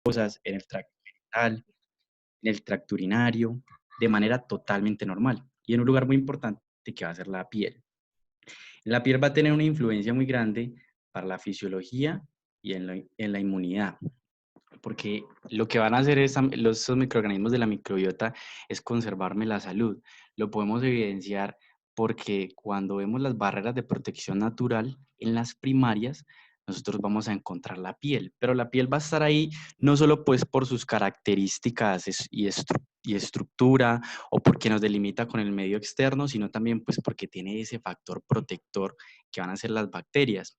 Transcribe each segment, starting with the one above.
en el tracto genital, en el tracto urinario, de manera totalmente normal. Y en un lugar muy importante que va a ser la piel. La piel va a tener una influencia muy grande para la fisiología y en la inmunidad, porque lo que van a hacer esos microorganismos de la microbiota es conservarme la salud. Lo podemos evidenciar porque cuando vemos las barreras de protección natural en las primarias, nosotros vamos a encontrar la piel, pero la piel va a estar ahí no solo pues por sus características y estructura o porque nos delimita con el medio externo, sino también pues porque tiene ese factor protector que van a ser las bacterias.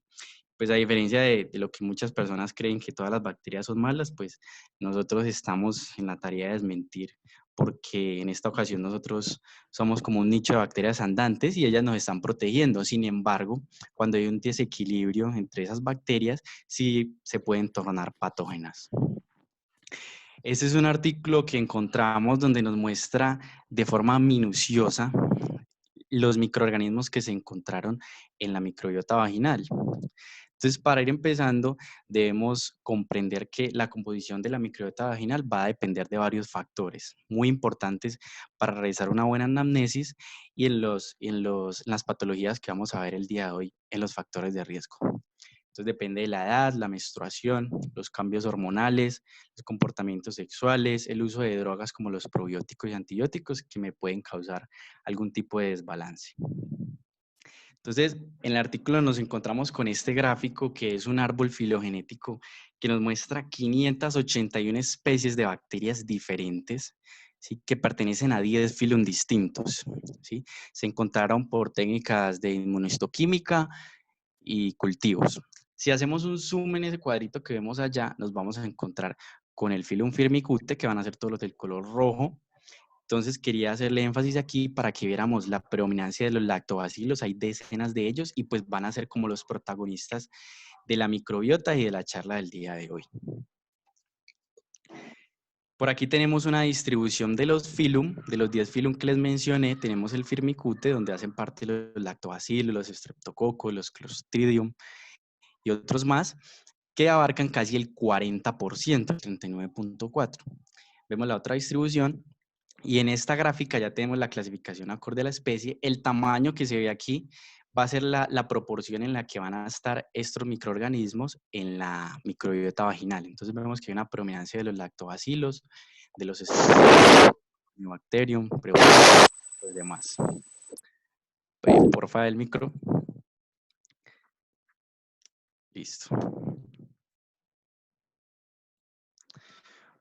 Pues a diferencia de lo que muchas personas creen que todas las bacterias son malas, pues nosotros estamos en la tarea de desmentir, porque en esta ocasión nosotros somos como un nicho de bacterias andantes y ellas nos están protegiendo. Sin embargo, cuando hay un desequilibrio entre esas bacterias, sí se pueden tornar patógenas. Este es un artículo que encontramos donde nos muestra de forma minuciosa los microorganismos que se encontraron en la microbiota vaginal. Entonces, para ir empezando, debemos comprender que la composición de la microbiota vaginal va a depender de varios factores muy importantes para realizar una buena anamnesis y en las patologías que vamos a ver el día de hoy, en los factores de riesgo. Entonces, depende de la edad, la menstruación, los cambios hormonales, los comportamientos sexuales, el uso de drogas como los probióticos y antibióticos que me pueden causar algún tipo de desbalance. Entonces, en el artículo nos encontramos con este gráfico que es un árbol filogenético que nos muestra 581 especies de bacterias diferentes, ¿sí?, que pertenecen a 10 filum distintos, ¿sí? Se encontraron por técnicas de inmunohistoquímica y cultivos. Si hacemos un zoom en ese cuadrito que vemos allá, nos vamos a encontrar con el filum firmicute, que van a ser todos los del color rojo. Entonces quería hacerle énfasis aquí para que viéramos la predominancia de los lactobacilos, hay decenas de ellos y pues van a ser como los protagonistas de la microbiota y de la charla del día de hoy. Por aquí tenemos una distribución de los filum, de los 10 filum que les mencioné, tenemos el firmicute donde hacen parte los lactobacilos, los streptococos, los clostridium y otros más que abarcan casi el 40%, 39.4. Vemos la otra distribución. Y en esta gráfica ya tenemos la clasificación acorde a la especie. El tamaño que se ve aquí va a ser la proporción en la que van a estar estos microorganismos en la microbiota vaginal. Entonces vemos que hay una predominancia de los lactobacilos, de los bacterium, y los demás. Porfa, el micro. Listo.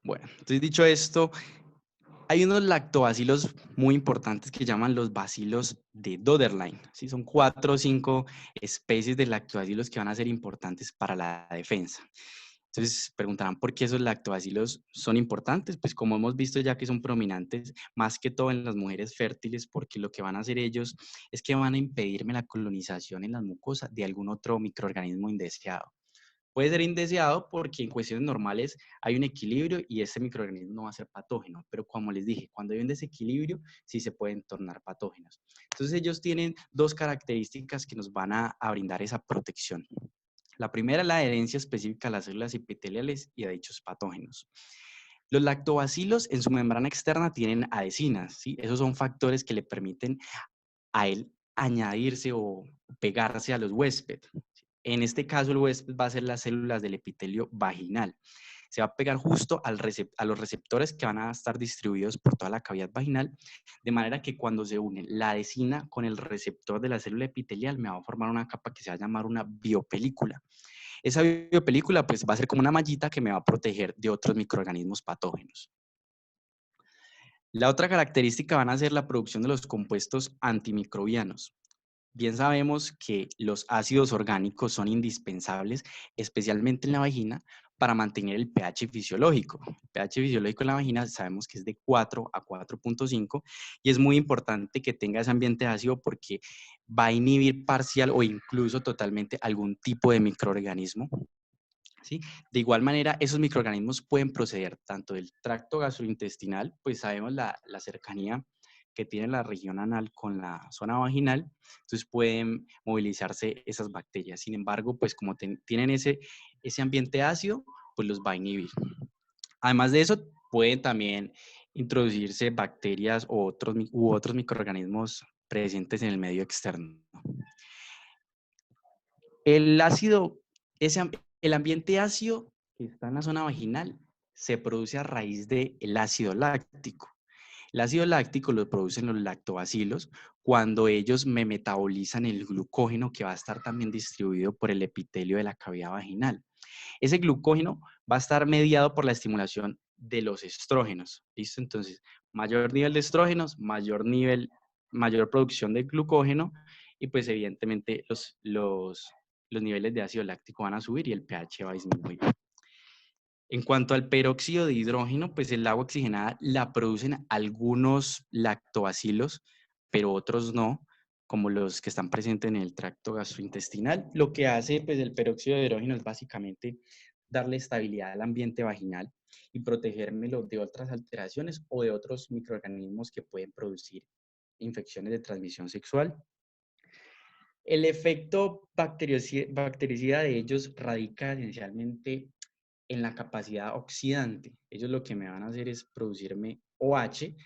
Bueno, entonces dicho esto, hay unos lactobacilos muy importantes que llaman los bacilos de Döderlein. ¿Sí? Son 4 o 5 especies de lactobacilos que van a ser importantes para la defensa. Entonces preguntarán por qué esos lactobacilos son importantes. Pues como hemos visto ya que son prominentes más que todo en las mujeres fértiles, porque lo que van a hacer ellos es que van a impedirme la colonización en las mucosas de algún otro microorganismo indeseado. Puede ser indeseado porque en cuestiones normales hay un equilibrio y ese microorganismo no va a ser patógeno, pero como les dije, cuando hay un desequilibrio sí se pueden tornar patógenos. Entonces ellos tienen dos características que nos van a brindar esa protección. La primera es la adherencia específica a las células epiteliales y a dichos patógenos. Los lactobacilos en su membrana externa tienen adhesinas, ¿sí? Esos son factores que le permiten a él añadirse o pegarse a los huéspedes. En este caso, el huésped va a ser las células del epitelio vaginal. Se va a pegar justo a los receptores que van a estar distribuidos por toda la cavidad vaginal, de manera que cuando se une la adhesina con el receptor de la célula epitelial, me va a formar una capa que se va a llamar una biopelícula. Esa biopelícula pues, va a ser como una mallita que me va a proteger de otros microorganismos patógenos. La otra característica van a ser la producción de los compuestos antimicrobianos. Bien sabemos que los ácidos orgánicos son indispensables, especialmente en la vagina, para mantener el pH fisiológico. El pH fisiológico en la vagina sabemos que es de 4 a 4.5 y es muy importante que tenga ese ambiente ácido porque va a inhibir parcial o incluso totalmente algún tipo de microorganismo, ¿sí? De igual manera, esos microorganismos pueden proceder tanto del tracto gastrointestinal, pues sabemos la cercanía que tiene la región anal con la zona vaginal, entonces pueden movilizarse esas bacterias. Sin embargo, pues como tienen ese ambiente ácido, pues los va a inhibir. Además de eso, pueden también introducirse bacterias u otros microorganismos presentes en el medio externo. El ácido, el ambiente ácido que está en la zona vaginal se produce a raíz del ácido láctico. El ácido láctico lo producen los lactobacilos cuando ellos me metabolizan el glucógeno que va a estar también distribuido por el epitelio de la cavidad vaginal. Ese glucógeno va a estar mediado por la estimulación de los estrógenos. ¿Listo? Entonces, mayor nivel de estrógenos, mayor producción de glucógeno y pues evidentemente los niveles de ácido láctico van a subir y el pH va a disminuir. En cuanto al peróxido de hidrógeno, pues el agua oxigenada la producen algunos lactobacilos, pero otros no, como los que están presentes en el tracto gastrointestinal. Lo que hace pues el peróxido de hidrógeno es básicamente darle estabilidad al ambiente vaginal y protegérmelo de otras alteraciones o de otros microorganismos que pueden producir infecciones de transmisión sexual. El efecto bactericida de ellos radica esencialmente en la capacidad oxidante. Ellos lo que me van a hacer es producirme OH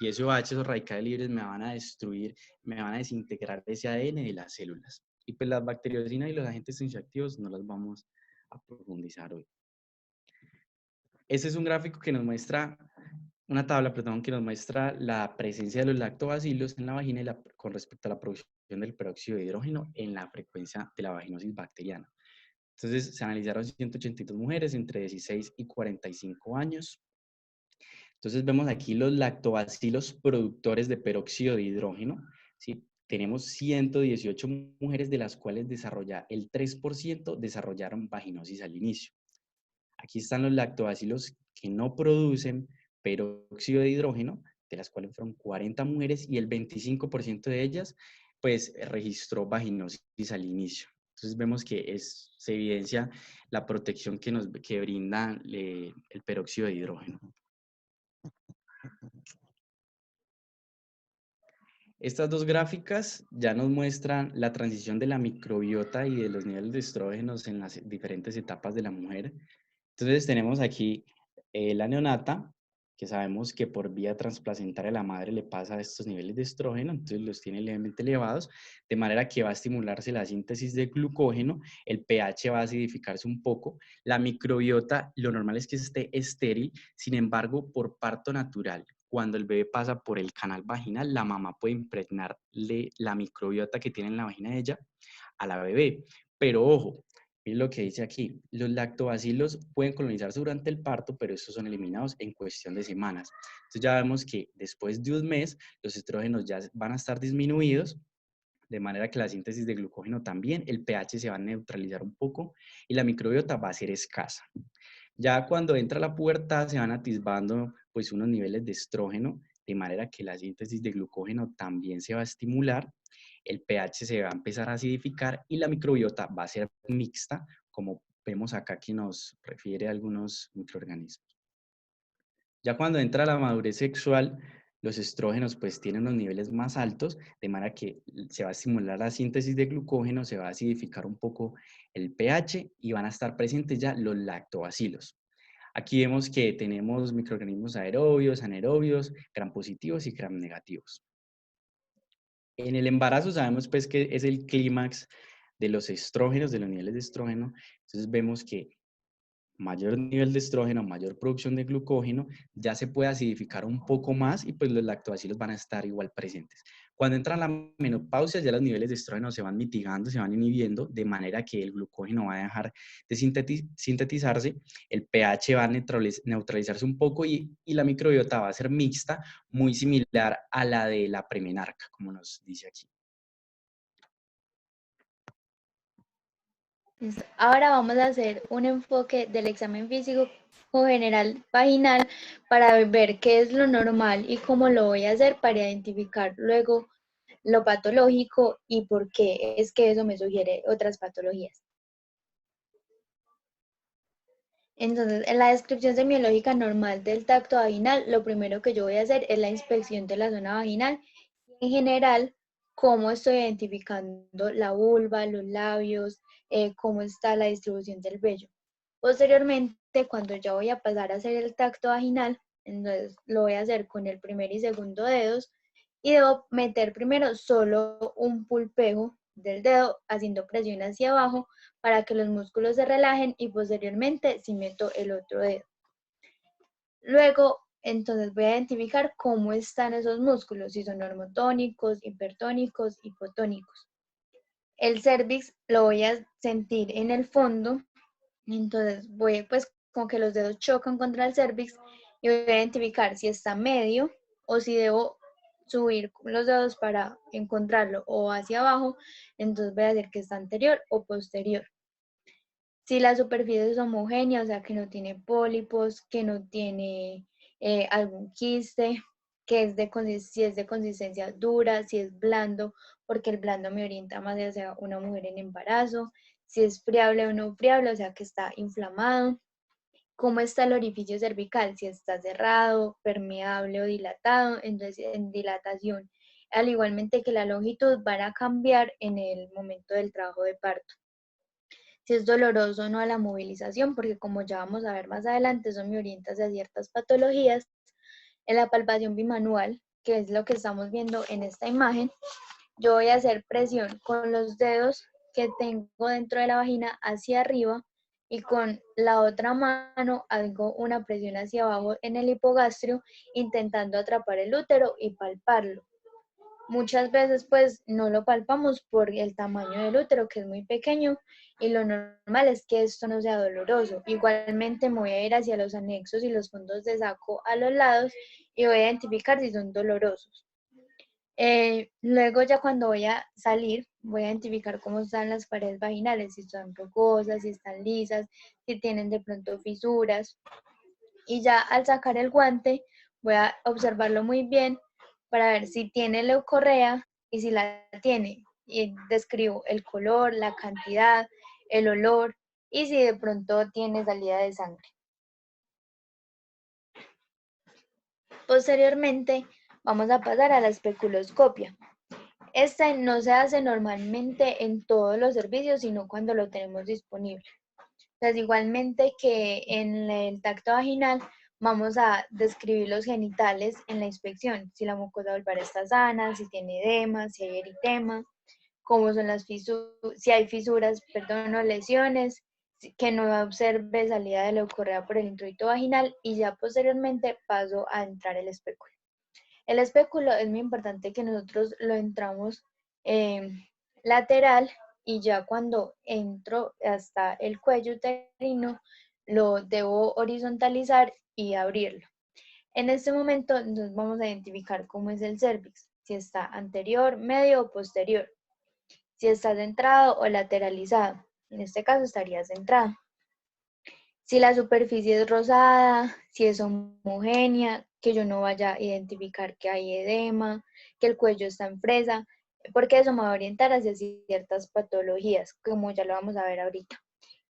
y ese OH, esos radicales libres, me van a destruir, me van a desintegrar ese ADN de las células. Y pues las bacteriocinas y los agentes tensioactivos no las vamos a profundizar hoy. Este es un gráfico que nos muestra, una tabla, perdón, que nos muestra la presencia de los lactobacilos en la vagina con respecto a la producción del peróxido de hidrógeno en la frecuencia de la vaginosis bacteriana. Entonces, se analizaron 182 mujeres entre 16 y 45 años. Entonces, vemos aquí los lactobacilos productores de peróxido de hidrógeno. ¿Sí? Tenemos 118 mujeres, de las cuales el 3% desarrollaron vaginosis al inicio. Aquí están los lactobacilos que no producen peróxido de hidrógeno, de las cuales fueron 40 mujeres y el 25% de ellas, pues, registró vaginosis al inicio. Entonces vemos que se evidencia la protección que brinda el peróxido de hidrógeno. Estas dos gráficas ya nos muestran la transición de la microbiota y de los niveles de estrógenos en las diferentes etapas de la mujer. Entonces tenemos aquí la neonata, que sabemos que por vía transplacentaria la madre le pasa estos niveles de estrógeno, entonces los tiene levemente elevados, de manera que va a estimularse la síntesis de glucógeno, el pH va a acidificarse un poco, la microbiota lo normal es que esté estéril, sin embargo, por parto natural, cuando el bebé pasa por el canal vaginal, la mamá puede impregnarle la microbiota que tiene en la vagina de ella a la bebé. Pero ojo, miren lo que dice aquí, los lactobacilos pueden colonizarse durante el parto, pero estos son eliminados en cuestión de semanas. Entonces ya vemos que después de un mes, los estrógenos ya van a estar disminuidos, de manera que la síntesis de glucógeno también, el pH se va a neutralizar un poco y la microbiota va a ser escasa. Ya cuando entra la pubertad se van atisbando pues unos niveles de estrógeno, de manera que la síntesis de glucógeno también se va a estimular, el pH se va a empezar a acidificar y la microbiota va a ser mixta, como vemos acá que nos refiere a algunos microorganismos. Ya cuando entra la madurez sexual, los estrógenos pues tienen los niveles más altos, de manera que se va a estimular la síntesis de glucógeno, se va a acidificar un poco el pH y van a estar presentes ya los lactobacilos. Aquí vemos que tenemos microorganismos aerobios, anaerobios, gram positivos y gram negativos. En el embarazo sabemos pues que es el clímax de los estrógenos, de los niveles de estrógeno. Entonces vemos que mayor nivel de estrógeno, mayor producción de glucógeno, ya se puede acidificar un poco más y pues los lactobacilos van a estar igual presentes. Cuando entra la menopausia, ya los niveles de estrógeno se van mitigando, se van inhibiendo, de manera que el glucógeno va a dejar de sintetizarse, el pH va a neutralizarse un poco y la microbiota va a ser mixta, muy similar a la de la premenarca, como nos dice aquí. Ahora vamos a hacer un enfoque del examen físico general vaginal para ver qué es lo normal y cómo lo voy a hacer para identificar luego lo patológico y por qué es que eso me sugiere otras patologías. Entonces, en la descripción semiológica normal del tracto vaginal, lo primero que yo voy a hacer es la inspección de la zona vaginal y en general cómo estoy identificando la vulva, los labios, cómo está la distribución del vello. Posteriormente, cuando ya voy a pasar a hacer el tacto vaginal, entonces lo voy a hacer con el primer y segundo dedos y debo meter primero solo un pulpeo del dedo haciendo presión hacia abajo para que los músculos se relajen y posteriormente si meto el otro dedo. Luego, entonces voy a identificar cómo están esos músculos, si son normotónicos, hipertónicos, hipotónicos. El cervix lo voy a sentir en el fondo, entonces voy pues como que los dedos chocan contra el cervix y voy a identificar si está medio o si debo subir los dedos para encontrarlo o hacia abajo, entonces voy a decir que está anterior o posterior. Si la superficie es homogénea, o sea que no tiene pólipos, que no tiene algún quiste, que es si es de consistencia dura, si es blando, porque el blando me orienta más hacia una mujer en embarazo, si es friable o no friable, o sea que está inflamado, cómo está el orificio cervical, si está cerrado, permeable o dilatado, entonces en dilatación, al igualmente que la longitud van a cambiar en el momento del trabajo de parto. Si es doloroso o no a la movilización, porque como ya vamos a ver más adelante, eso me orienta hacia ciertas patologías. En la palpación bimanual, que es lo que estamos viendo en esta imagen, yo voy a hacer presión con los dedos que tengo dentro de la vagina hacia arriba y con la otra mano hago una presión hacia abajo en el hipogastrio intentando atrapar el útero y palparlo. Muchas veces pues no lo palpamos por el tamaño del útero que es muy pequeño y lo normal es que esto no sea doloroso. Igualmente me voy a ir hacia los anexos y los fondos de saco a los lados y voy a identificar si son dolorosos. Luego ya cuando voy a salir, voy a identificar cómo están las paredes vaginales, si están rugosas, si están lisas, si tienen de pronto fisuras. Y ya al sacar el guante, voy a observarlo muy bien para ver si tiene leucorrea y si la tiene. Y describo el color, la cantidad, el olor y si de pronto tiene salida de sangre. Posteriormente, vamos a pasar a la especuloscopia. Este no se hace normalmente en todos los servicios, sino cuando lo tenemos disponible. Entonces, igualmente que en el tacto vaginal, vamos a describir los genitales en la inspección, si la mucosa vulvar está sana, si tiene edema, si hay eritema, cómo son las fisuras, si hay fisuras, perdón, o lesiones, que no observe salida de leucorrea por el introito vaginal y ya posteriormente paso a entrar el espéculo. El espéculo es muy importante que nosotros lo entramos lateral y ya cuando entro hasta el cuello uterino lo debo horizontalizar y abrirlo. En este momento nos vamos a identificar cómo es el cervix, si está anterior, medio o posterior, si está centrado o lateralizado. En este caso estaría centrado. Si la superficie es rosada, si es homogénea, que yo no vaya a identificar que hay edema, que el cuello está en fresa, porque eso me va a orientar hacia ciertas patologías, como ya lo vamos a ver ahorita.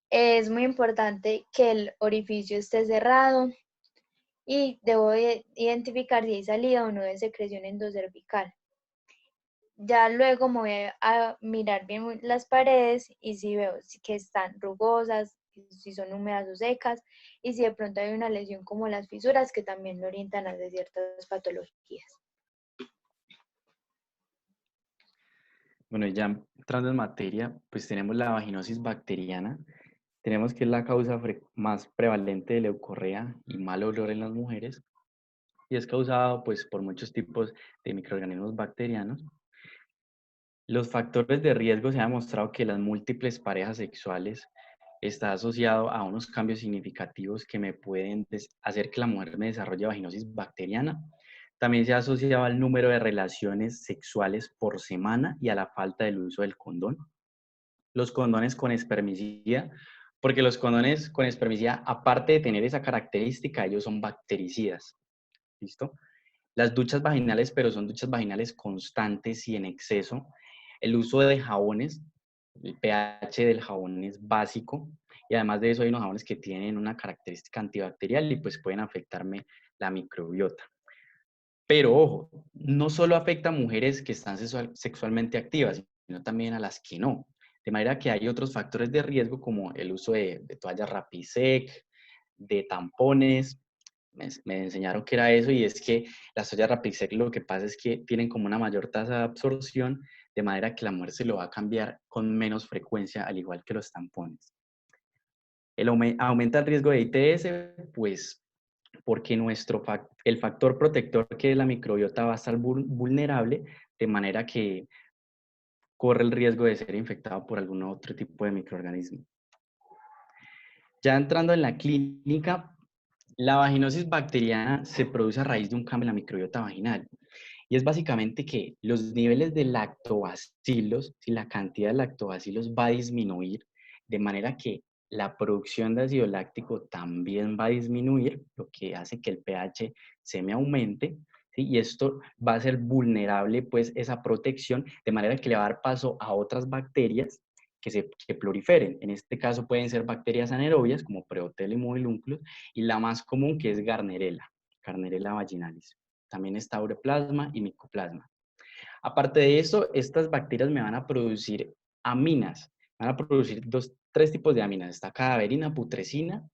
Es muy importante que el orificio esté cerrado y debo identificar si hay salida o no de secreción endocervical. Ya luego me voy a mirar bien las paredes y si veo que están rugosas, si son húmedas o secas, y si de pronto hay una lesión como las fisuras que también me orientan hacia ciertas patologías. Bueno, ya entrando en materia, pues tenemos la vaginosis bacteriana. Tenemos que es la causa más prevalente de leucorrea y mal olor en las mujeres. Y es causado pues, por muchos tipos de microorganismos bacterianos. Los factores de riesgo se ha demostrado que las múltiples parejas sexuales está asociado a unos cambios significativos que me pueden hacer que la mujer me desarrolle vaginosis bacteriana. También se ha asociado al número de relaciones sexuales por semana y a la falta del uso del condón. Los condones con espermicida, porque los condones con espermicida, aparte de tener esa característica, ellos son bactericidas. ¿Listo? Las duchas vaginales, pero son duchas vaginales constantes y en exceso. El uso de jabones, el pH del jabón es básico y además de eso hay unos jabones que tienen una característica antibacterial y pues pueden afectarme la microbiota. Pero ojo, no solo afecta a mujeres que están sexualmente activas, sino también a las que no. De manera que hay otros factores de riesgo como el uso de toallas Rapisec, de tampones. Me enseñaron que era eso, y es que las toallas Rapisec lo que pasa es que tienen como una mayor tasa de absorción, de manera que la mujer se lo va a cambiar con menos frecuencia, al igual que los tampones. Aumenta el riesgo de ITS, pues porque el factor protector, que es la microbiota, va a estar vulnerable, de manera que corre el riesgo de ser infectado por algún otro tipo de microorganismo. Ya entrando en la clínica, la vaginosis bacteriana se produce a raíz de un cambio en la microbiota vaginal. Y es básicamente que los niveles de lactobacilos, si la cantidad de lactobacilos va a disminuir, de manera que la producción de ácido láctico también va a disminuir, lo que hace que el pH se me aumente, ¿sí? Y esto va a ser vulnerable, pues, esa protección, de manera que le va a dar paso a otras bacterias que proliferen. En este caso pueden ser bacterias anaerobias, como Preotella y Mobilunculus, y la más común, que es Gardnerella vaginalis. También está Uroplasma y Mycoplasma. Aparte de eso, estas bacterias me van a producir aminas. Van a producir tres tipos de aminas. Está cadaverina, putrescina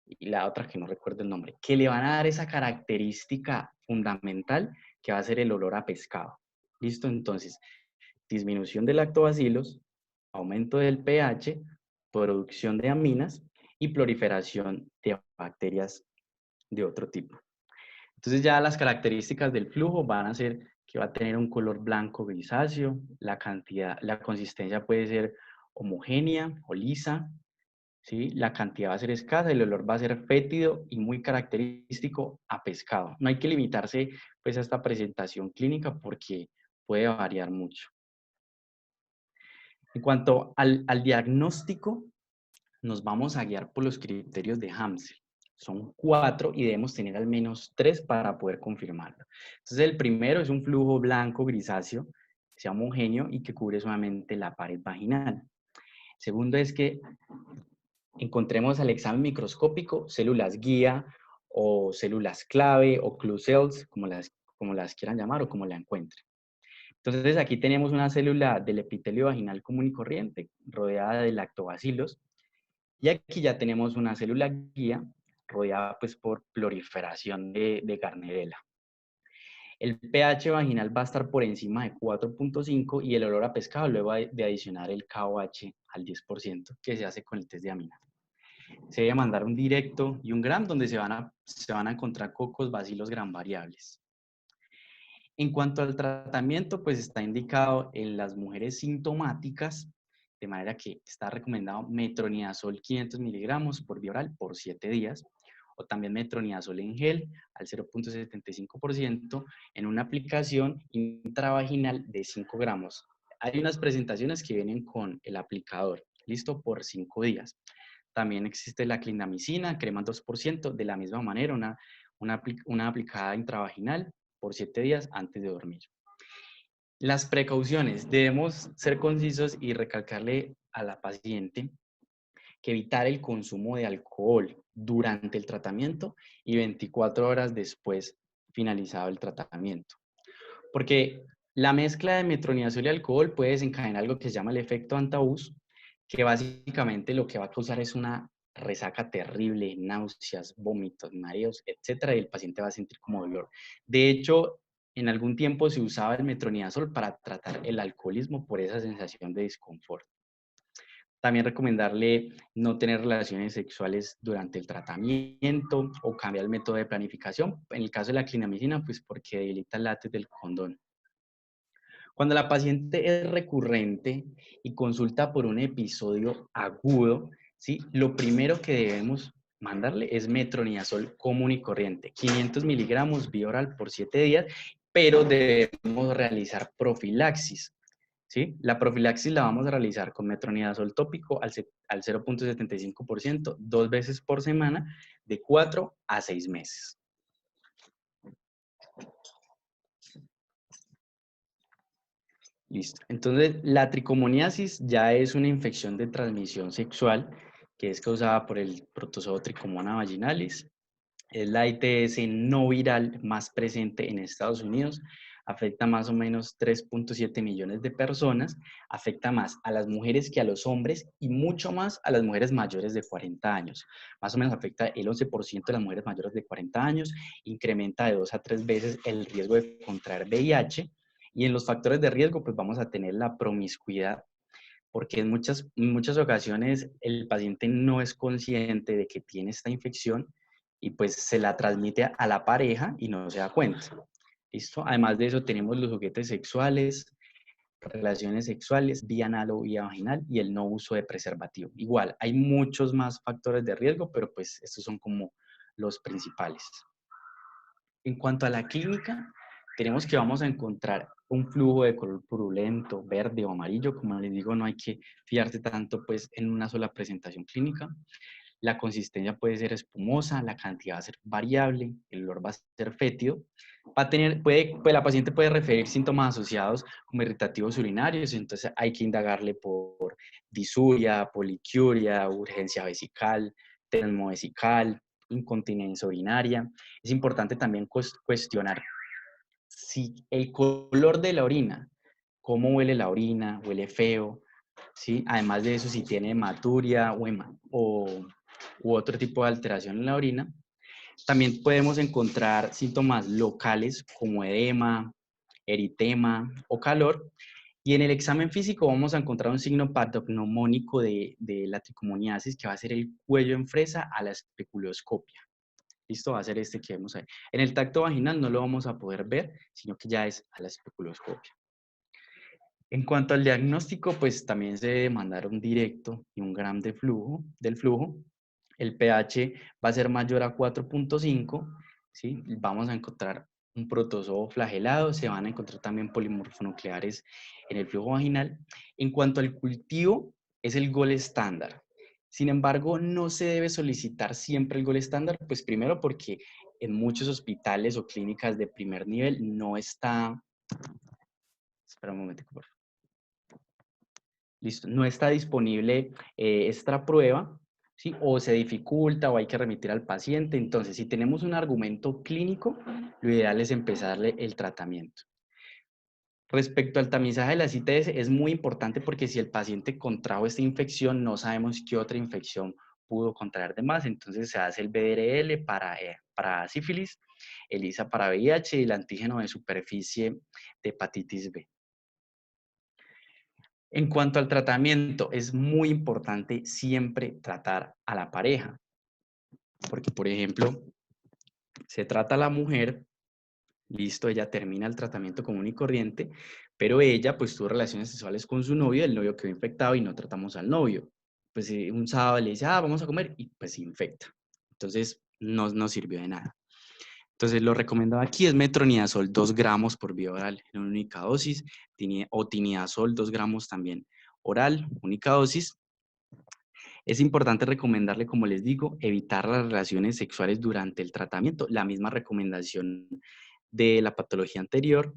y la otra que no recuerdo el nombre, que le van a dar esa característica fundamental que va a ser el olor a pescado. ¿Listo? Entonces, disminución de lactobacilos, aumento del pH, producción de aminas y proliferación de bacterias de otro tipo. Entonces ya las características del flujo van a ser que va a tener un color blanco grisáceo, la consistencia puede ser homogénea o lisa, ¿sí? La cantidad va a ser escasa, el olor va a ser fétido y muy característico a pescado. No hay que limitarse pues a esta presentación clínica porque puede variar mucho. En cuanto al diagnóstico, nos vamos a guiar por los criterios de Hamsel. Son 4 y debemos tener al menos 3 para poder confirmarlo. Entonces, el primero es un flujo blanco grisáceo, que sea homogéneo y que cubre solamente la pared vaginal. Segundo es que encontremos al examen microscópico células guía o células clave o clue cells, como las quieran llamar o como la encuentren. Entonces, aquí tenemos una célula del epitelio vaginal común y corriente, rodeada de lactobacilos. Y aquí ya tenemos una célula guía rodeada pues por proliferación de Gardnerella. El pH vaginal va a estar por encima de 4.5 y el olor a pescado luego de adicionar el KOH al 10% que se hace con el test de amina. Se debe mandar un directo y un gram donde se van a encontrar cocos, bacilos gram variables. En cuanto al tratamiento, pues está indicado en las mujeres sintomáticas, de manera que está recomendado metronidazol 500 miligramos por vía oral por 7 días, o también metronidazol en gel al 0.75% en una aplicación intravaginal de 5 gramos. Hay unas presentaciones que vienen con el aplicador, listo por 5 días. También existe la clindamicina, crema 2%, de la misma manera, una aplicada intravaginal por 7 días antes de dormir. Las precauciones. Debemos ser concisos y recalcarle a la paciente que evitar el consumo de alcohol durante el tratamiento y 24 horas después finalizado el tratamiento. Porque la mezcla de metronidazol y alcohol puede desencadenar algo que se llama el efecto antabús, que básicamente lo que va a causar es una resaca terrible, náuseas, vómitos, mareos, etcétera, y el paciente va a sentir como dolor. De hecho, en algún tiempo se usaba el metronidazol para tratar el alcoholismo por esa sensación de desconfort. También recomendarle no tener relaciones sexuales durante el tratamiento o cambiar el método de planificación. En el caso de la clindamicina, pues porque debilita el látex del condón. Cuando la paciente es recurrente y consulta por un episodio agudo, ¿sí? Lo primero que debemos mandarle es metronidazol común y corriente, 500 miligramos vía oral por 7 días, pero debemos realizar profilaxis. ¿Sí? La profilaxis la vamos a realizar con metronidazol tópico al 0.75%, 2 veces por semana, de 4 a 6 meses. Listo. Entonces, la tricomoniasis ya es una infección de transmisión sexual que es causada por el protozoo Trichomona vaginalis. Es la ITS no viral más presente en Estados Unidos. afecta más o menos 3.7 millones de personas, afecta más a las mujeres que a los hombres y mucho más a las mujeres mayores de 40 años. Más o menos afecta el 11% de las mujeres mayores de 40 años, incrementa de 2 a 3 veces el riesgo de contraer VIH, y en los factores de riesgo pues vamos a tener la promiscuidad, porque en muchas ocasiones el paciente no es consciente de que tiene esta infección y pues se la transmite a la pareja y no se da cuenta. ¿Listo? Además de eso tenemos los juguetes sexuales, relaciones sexuales, vía anal o vía vaginal y el no uso de preservativo. Igual, hay muchos más factores de riesgo, pero pues estos son como los principales. En cuanto a la clínica, tenemos que vamos a encontrar un flujo de color purulento, verde o amarillo. Como les digo, no hay que fiarse tanto pues en una sola presentación clínica. La consistencia puede ser espumosa, la cantidad va a ser variable, el olor va a ser fétido. Pues la paciente puede referir síntomas asociados como irritativos urinarios, entonces hay que indagarle por disuria, poliquiuria, urgencia vesical, termovesical, incontinencia urinaria. Es importante también cuestionar si el color de la orina, cómo huele la orina, huele feo, ¿sí? Además de eso, si tiene hematuria u otro tipo de alteración en la orina. También podemos encontrar síntomas locales como edema, eritema o calor. Y en el examen físico vamos a encontrar un signo patognomónico de la tricomoniasis, que va a ser el cuello en fresa a la especuloscopia. Listo, va a ser este que vemos ahí. En el tacto vaginal no lo vamos a poder ver, sino que ya es a la especuloscopia. En cuanto al diagnóstico, pues también se debe mandar un directo y un gram del flujo. El pH va a ser mayor a 4.5, ¿sí? Vamos a encontrar un protozoo flagelado, se van a encontrar también polimorfonucleares en el flujo vaginal. En cuanto al cultivo, es el gol estándar. Sin embargo, no se debe solicitar siempre el gol estándar, pues primero porque en muchos hospitales o clínicas de primer nivel no está... Espera un momento, por favor. Listo, no está disponible esta prueba, ¿sí? O se dificulta o hay que remitir al paciente. Entonces, si tenemos un argumento clínico, lo ideal es empezarle el tratamiento. Respecto al tamizaje de las ITS, es muy importante porque si el paciente contrajo esta infección, no sabemos qué otra infección pudo contraer de más. Entonces, se hace el BRL para sífilis, el ELISA para VIH y el antígeno de superficie de hepatitis B. En cuanto al tratamiento, es muy importante siempre tratar a la pareja, porque, por ejemplo, se trata a la mujer, listo, ella termina el tratamiento común y corriente, pero ella pues tuvo relaciones sexuales con su novio, el novio quedó infectado y no tratamos al novio. Pues un sábado le dice, vamos a comer y pues se infecta. Entonces, no sirvió de nada. Entonces, lo recomendado aquí es metronidazol 2 gramos por vía oral en una única dosis, o tinidazol 2 gramos también oral, única dosis. Es importante recomendarle, como les digo, evitar las relaciones sexuales durante el tratamiento, la misma recomendación de la patología anterior.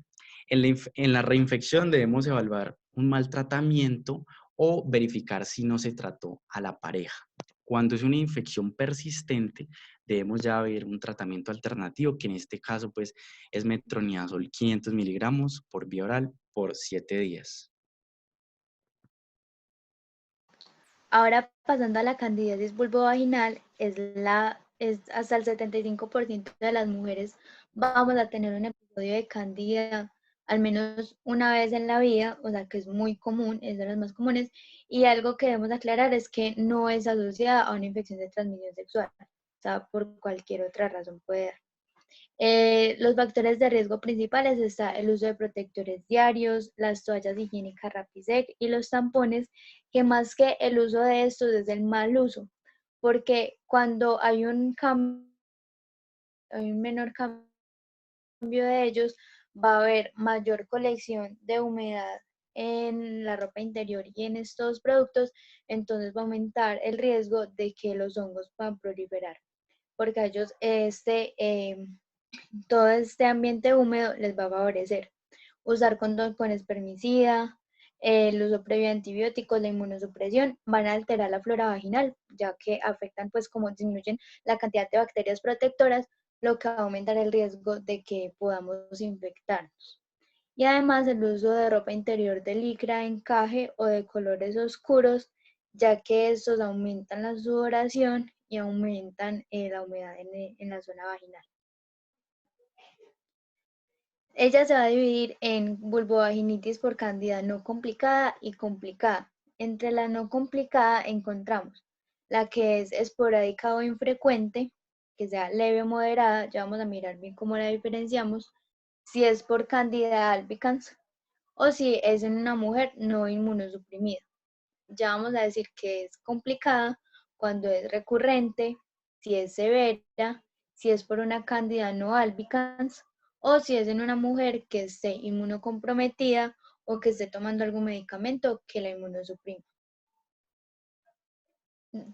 En la reinfección debemos evaluar un mal tratamiento o verificar si no se trató a la pareja. Cuando es una infección persistente, debemos ya ver un tratamiento alternativo, que en este caso pues, es metronidazol 500 miligramos por vía oral por 7 días. Ahora pasando a la candidiasis vulvovaginal, es hasta el 75% de las mujeres vamos a tener un episodio de candida al menos una vez en la vida, o sea que es muy común, es de las más comunes, y algo que debemos aclarar es que no es asociada a una infección de transmisión sexual, o sea, por cualquier otra razón puede dar. Los factores de riesgo principales está el uso de protectores diarios, las toallas higiénicas Rapisec y los tampones, que más que el uso de estos es el mal uso, porque cuando hay un menor cambio de ellos, va a haber mayor colección de humedad en la ropa interior y en estos productos, entonces va a aumentar el riesgo de que los hongos puedan proliferar, porque a ellos todo este ambiente húmedo les va a favorecer. Usar condón con espermicida, el uso previo de antibióticos, la inmunosupresión, van a alterar la flora vaginal, ya que afectan, pues como disminuyen la cantidad de bacterias protectoras, lo que va a aumentar el riesgo de que podamos infectarnos. Y además el uso de ropa interior de licra, encaje o de colores oscuros, ya que estos aumentan la sudoración y aumentan la humedad en la zona vaginal. Ella se va a dividir en vulvovaginitis por cándida no complicada y complicada. Entre la no complicada encontramos la que es esporádica o infrecuente, que sea leve o moderada, ya vamos a mirar bien cómo la diferenciamos, si es por cándida albicans o si es en una mujer no inmunosuprimida. Ya vamos a decir que es complicada cuando es recurrente, si es severa, si es por una cándida no albicans o si es en una mujer que esté inmunocomprometida o que esté tomando algún medicamento que la inmunosuprima.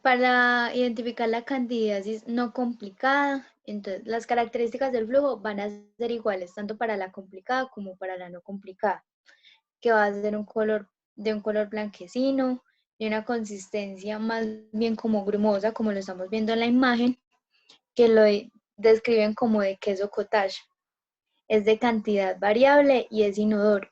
Para identificar la candidiasis no complicada, entonces las características del flujo van a ser iguales tanto para la complicada como para la no complicada, que va a ser de un color blanquecino, de una consistencia más bien como grumosa, como lo estamos viendo en la imagen, que lo describen como de queso cottage. Es de cantidad variable y es inodoro.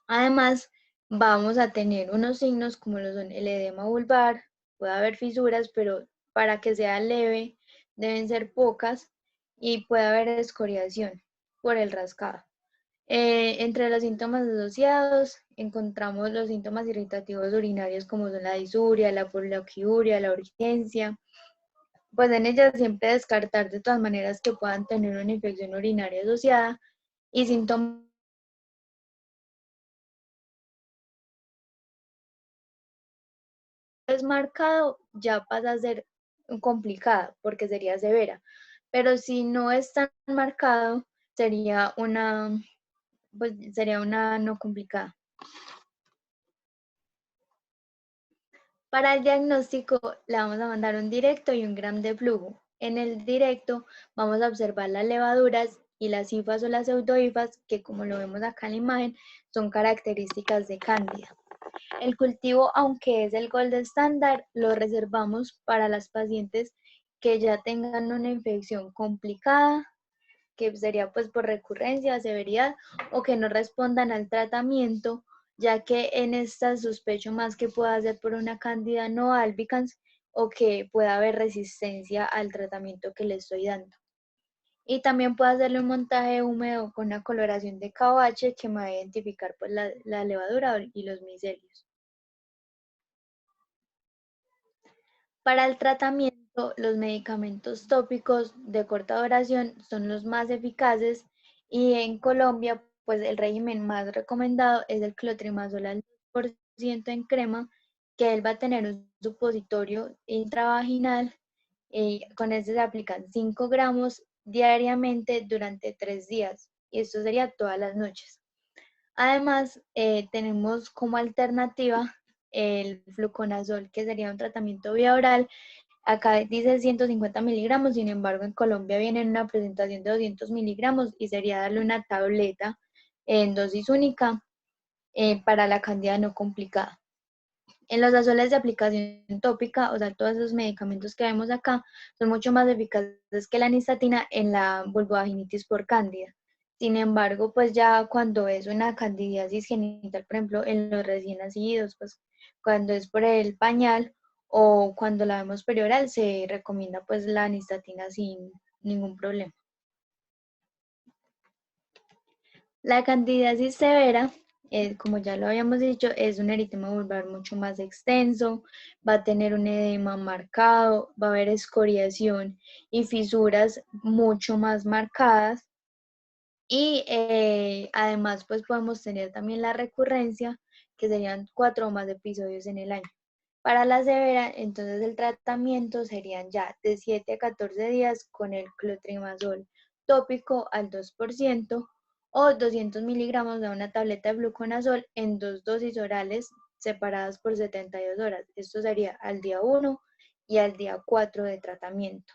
Además, vamos a tener unos signos como lo son el edema vulvar, puede haber fisuras, pero para que sea leve deben ser pocas y puede haber escoriación por el rascado. Entre los síntomas asociados encontramos los síntomas irritativos urinarios como son la disuria, la poliuria, la urgencia. Pues en ellas siempre descartar de todas maneras que puedan tener una infección urinaria asociada y síntomas marcado ya pasa a ser complicada porque sería severa. Pero si no es tan marcado, sería una no complicada. Para el diagnóstico le vamos a mandar un directo y un gram de flujo. En el directo vamos a observar las levaduras y las hifas o las pseudohifas, que como lo vemos acá en la imagen, son características de cándida. El cultivo, aunque es el gold estándar, lo reservamos para las pacientes que ya tengan una infección complicada, que sería pues por recurrencia, severidad, o que no respondan al tratamiento, ya que en esta sospecho más que pueda ser por una cándida no albicans o que pueda haber resistencia al tratamiento que le estoy dando. Y también puedo hacerle un montaje húmedo con una coloración de KOH que me va a identificar pues la levadura y los micelios. Para el tratamiento, los medicamentos tópicos de corta duración son los más eficaces y en Colombia, pues el régimen más recomendado es el clotrimazol al 2% en crema, que él va a tener un supositorio intravaginal y con este se aplican 5 gramos diariamente durante 3 días y esto sería todas las noches. Además, tenemos como alternativa el fluconazol, que sería un tratamiento vía oral. Acá dice 150 miligramos, sin embargo en Colombia viene en una presentación de 200 miligramos y sería darle una tableta en dosis única para la cándida no complicada. En los azoles de aplicación tópica, o sea, todos esos medicamentos que vemos acá, son mucho más eficaces que la nistatina en la vulvovaginitis por cándida. Sin embargo, pues ya cuando es una candidiasis genital, por ejemplo, en los recién nacidos, pues cuando es por el pañal o cuando la vemos perioral, se recomienda pues la nistatina sin ningún problema. La candidiasis severa, como ya lo habíamos dicho, es un eritema vulvar mucho más extenso, va a tener un edema marcado, va a haber escoriación y fisuras mucho más marcadas. Y además, pues podemos tener también la recurrencia, que serían 4 o más episodios en el año. Para la severa, entonces el tratamiento serían ya de 7 a 14 días con el clotrimazol tópico al 2% o 200 miligramos de una tableta de fluconazol en 2 dosis orales separadas por 72 horas. Esto sería al día 1 y al día 4 de tratamiento.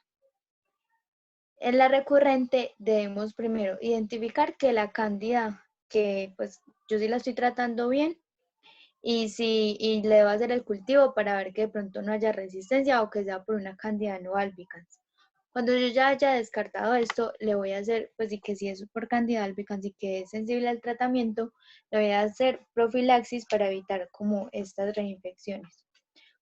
En la recurrente debemos primero identificar que la cándida, que pues yo sí la estoy tratando bien, y le debo hacer el cultivo para ver que de pronto no haya resistencia o que sea por una cándida no albicans. Cuando yo ya haya descartado esto, le voy a hacer, pues y que si es por candida albicans y que es sensible al tratamiento, le voy a hacer profilaxis para evitar como estas reinfecciones.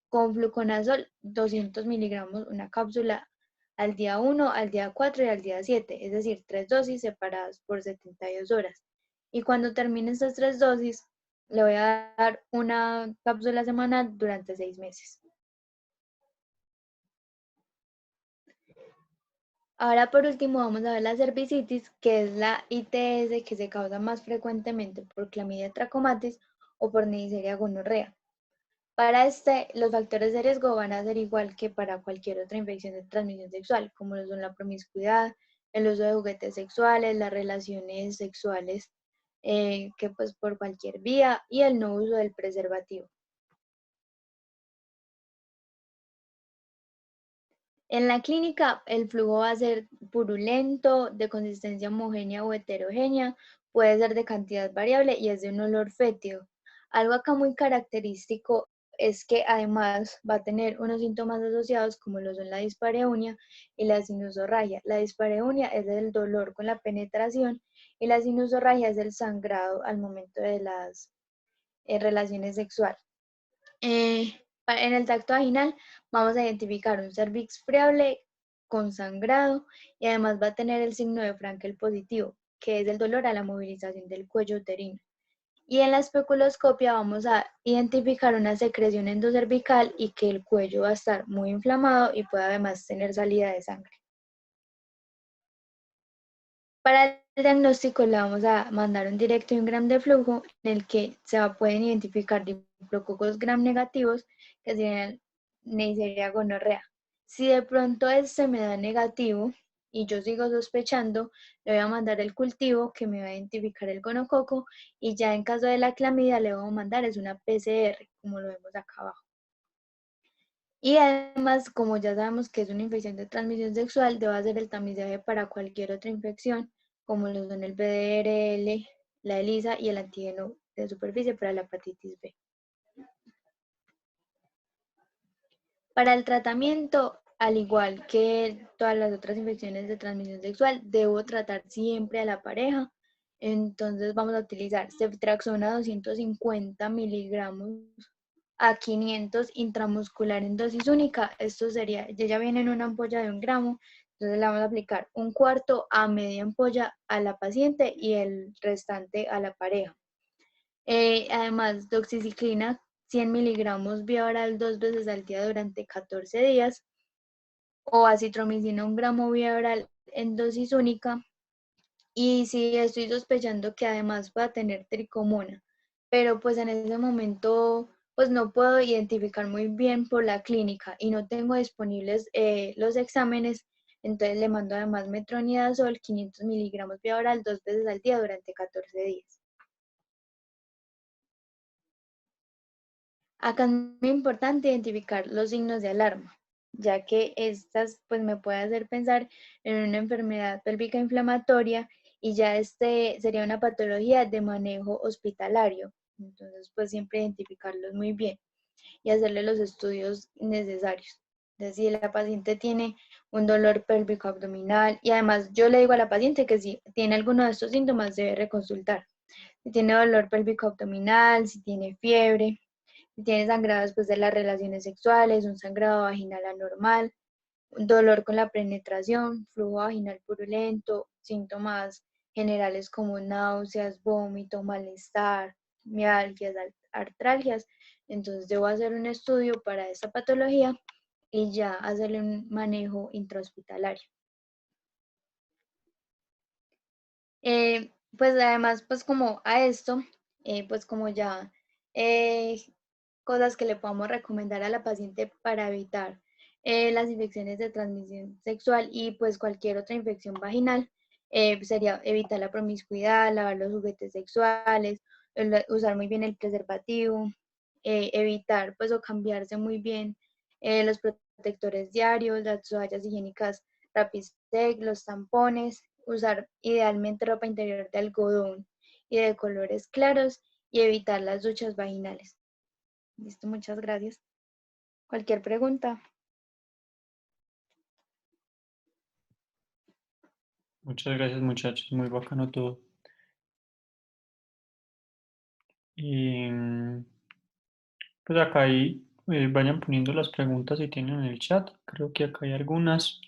Con fluconazol, 200 miligramos, una cápsula al día 1, al día 4 y al día 7, es decir, 3 dosis separadas por 72 horas. Y cuando termine estas 3 dosis, le voy a dar una cápsula semanal durante 6 meses. Ahora por último vamos a ver la cervicitis, que es la ITS que se causa más frecuentemente por Clamidia trachomatis o por Neisseria gonorrea. Para los factores de riesgo van a ser igual que para cualquier otra infección de transmisión sexual, como lo son la promiscuidad, el uso de juguetes sexuales, las relaciones sexuales que pues por cualquier vía y el no uso del preservativo. En la clínica, el flujo va a ser purulento, de consistencia homogénea o heterogénea, puede ser de cantidad variable y es de un olor fétido. Algo acá muy característico es que además va a tener unos síntomas asociados como lo son la dispareunia y la sinusorragia. La dispareunia es el dolor con la penetración y la sinusorragia es el sangrado al momento de las relaciones sexuales. En el tacto vaginal vamos a identificar un cervix friable con sangrado y además va a tener el signo de Frankel positivo, que es el dolor a la movilización del cuello uterino. Y en la especuloscopia vamos a identificar una secreción endocervical y que el cuello va a estar muy inflamado y puede además tener salida de sangre. Para el diagnóstico le vamos a mandar un directo y un gram de flujo en el que pueden identificar diplococos gram negativos, que serían Neisseria gonorrea. Si de pronto este me da negativo y yo sigo sospechando, le voy a mandar el cultivo que me va a identificar el gonococo y ya en caso de la clamidia le voy a mandar es una PCR, como lo vemos acá abajo. Y además, como ya sabemos que es una infección de transmisión sexual, debo hacer el tamizaje para cualquier otra infección, como lo son el VDRL, la ELISA y el antígeno de superficie para la hepatitis B. Para el tratamiento, al igual que todas las otras infecciones de transmisión sexual, debo tratar siempre a la pareja. Entonces vamos a utilizar ceftriaxona 250 miligramos a 500 intramuscular en dosis única. Esto sería, ya viene en una ampolla de 1 gramo, entonces le vamos a aplicar un cuarto a media ampolla a la paciente y el restante a la pareja. Además, doxiciclina 100 miligramos vía oral 2 veces al día durante 14 días o acitromicina 1 gramo vía oral en dosis única. Y sí, estoy sospechando que además pueda tener tricomona, pero pues en ese momento pues no puedo identificar muy bien por la clínica y no tengo disponibles los exámenes, entonces le mando además metronidazol 500 miligramos vía oral 2 veces al día durante 14 días. Acá es muy importante identificar los signos de alarma, ya que estas pues me puede hacer pensar en una enfermedad pélvica inflamatoria y ya este sería una patología de manejo hospitalario. Entonces pues siempre identificarlos muy bien y hacerle los estudios necesarios. Entonces, si la paciente tiene un dolor pélvico abdominal y además yo le digo a la paciente que si tiene alguno de estos síntomas debe reconsultar. Si tiene dolor pélvico abdominal, si tiene fiebre, si tiene sangrado después de las relaciones sexuales, un sangrado vaginal anormal, un dolor con la penetración, flujo vaginal purulento, síntomas generales como náuseas, vómito, malestar, mialgias, artralgias. Entonces debo hacer un estudio para esta patología y ya hacerle un manejo intrahospitalario. Pues además, pues como a esto, pues como ya eh, cosas que le podamos recomendar a la paciente para evitar las infecciones de transmisión sexual y pues cualquier otra infección vaginal, sería evitar la promiscuidad, lavar los juguetes sexuales, usar muy bien el preservativo, evitar pues o cambiarse muy bien los protectores diarios, las toallas higiénicas Rapid-Sec, los tampones, usar idealmente ropa interior de algodón y de colores claros y evitar las duchas vaginales. Listo, muchas gracias. Cualquier pregunta. Muchas gracias, muchachos. Muy bacano todo. Y pues acá ahí vayan poniendo las preguntas si tienen en el chat. Creo que acá hay algunas.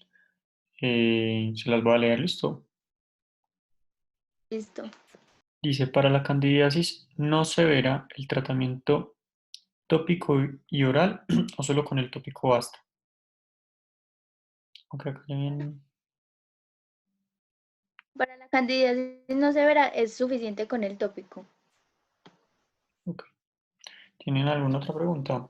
Se las voy a leer, listo. Listo. Dice, para la candidiasis no severa, el tratamiento tópico y oral o solo con el tópico basta. Ok, acá ya vienen. Para la candidiasis no severa es suficiente con el tópico. Ok. ¿Tienen alguna otra pregunta?